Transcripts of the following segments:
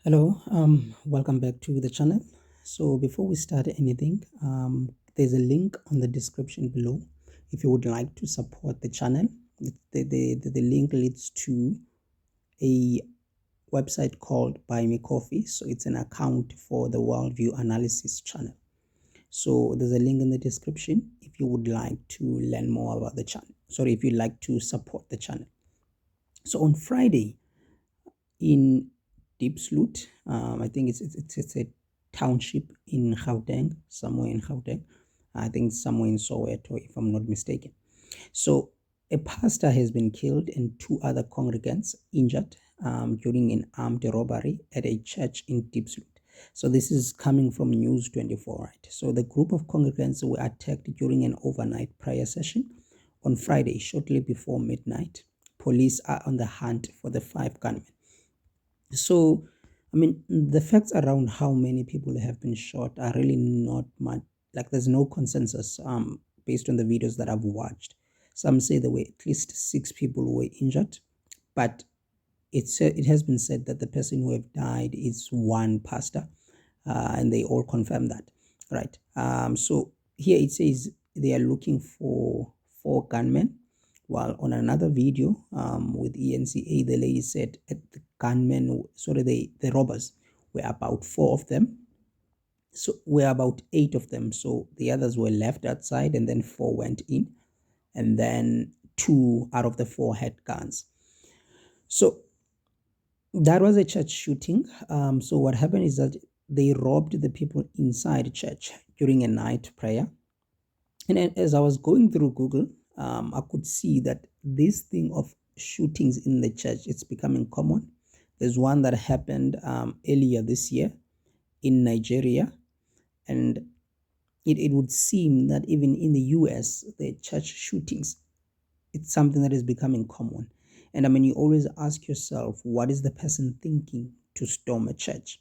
Hello, welcome back to the channel. So before we start anything, there's a link on the description below if you would like to support the channel. The link leads to a website called Buy Me Coffee. So it's an account for the Worldview Analysis channel. So there's a link in the description if you would like to learn more about the channel. Sorry, if you'd like to support the channel. So on Friday, in Diepsloot, I think it's a township in Gauteng, somewhere in Gauteng. I think somewhere in Soweto, if I'm not mistaken. So a pastor has been killed and two other congregants injured during an armed robbery at a church in Diepsloot. So this is coming from News 24, right? So the group of congregants were attacked during an overnight prayer session on Friday, shortly before midnight. Police are on the hunt for the 5 gunmen. So, I mean, the facts around how many people have been shot are really not much. Like, there's no consensus based on the videos that I've watched. Some say there were at least 6 people who were injured, but it has been said that the person who have died is one pastor, and they all confirm that, right? So here it says they are looking for 4 gunmen, while on another video with ENCA, the lady said the gunmen, sorry, the robbers were about 4 of them. So we're about 8 of them. So the others were left outside, and then 4 went in, and then 2 out of the 4 had guns. So that was a church shooting. So what happened is that they robbed the people inside church during a night prayer. And as I was going through Google, I could see that this thing of shootings in the church, it's becoming common. There's one that happened earlier this year in Nigeria, and it would seem that even in the US, the church shootings, it's something that is becoming common. And I mean, you always ask yourself, what is the person thinking to storm a church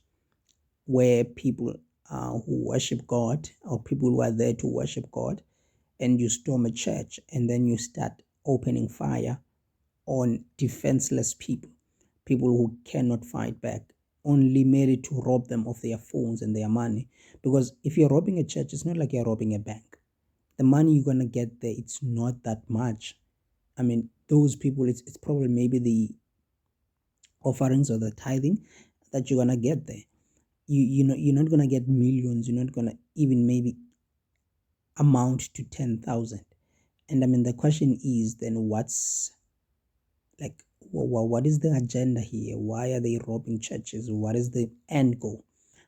where people who worship God, or people who are there to worship God, and you storm a church and then you start opening fire on defenseless people, people who cannot fight back, only merely to rob them of their phones and their money. Because if you're robbing a church, it's not like you're robbing a bank. The money you're going to get there, it's not that much. I mean, those people, it's probably maybe the offerings or the tithing that you're going to get there. You're not going to get millions. You're not going to even maybe amount to 10,000. And I mean, the question is then what's like, what is the agenda here? Why are they robbing churches? What is the end goal?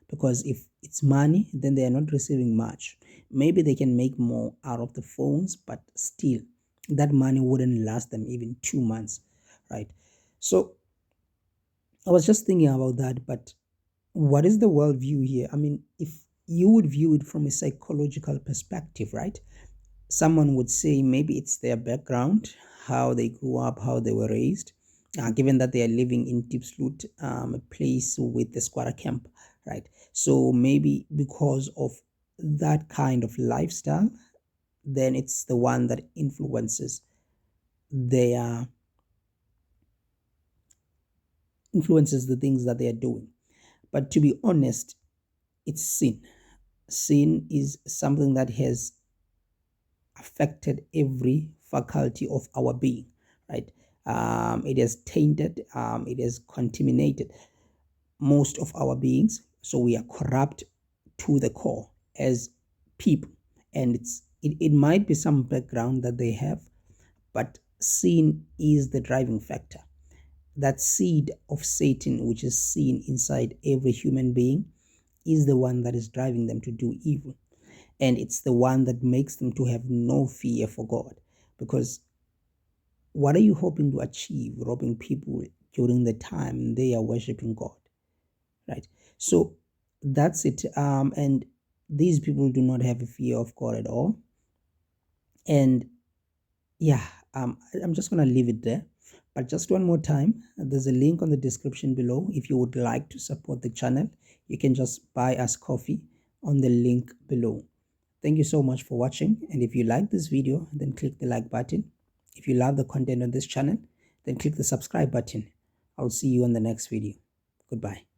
Because if it's money, then they are not receiving much. Maybe they can make more out of the phones, but still, that money wouldn't last them even 2 months, right? So I was just thinking about that, but what is the worldview here? I mean, if you would view it from a psychological perspective, right? Someone would say maybe it's their background, how they grew up, how they were raised, given that they are living in Diepsloot, a place with the squatter camp, right? So maybe because of that kind of lifestyle, then it's the one that influences the things that they are doing. But to be honest, it's sin. Sin is something that has affected every faculty of our being, right? It has tainted, it has contaminated most of our beings. So we are corrupt to the core as people. And it might be some background that they have, but sin is the driving factor. That seed of Satan, which is seen inside every human being, is the one that is driving them to do evil. And it's the one that makes them to have no fear for God. Because what are you hoping to achieve robbing people during the time they are worshiping God, right? So that's it. And these people do not have a fear of God at all. And yeah, I'm just going to leave it there. But just one more time, there's a link on the description below. If you would like to support the channel, you can just buy us coffee on the link below. Thank you so much for watching. And if you like this video, then click the like button. If you love the content on this channel, then click the subscribe button. I'll see you on the next video. Goodbye.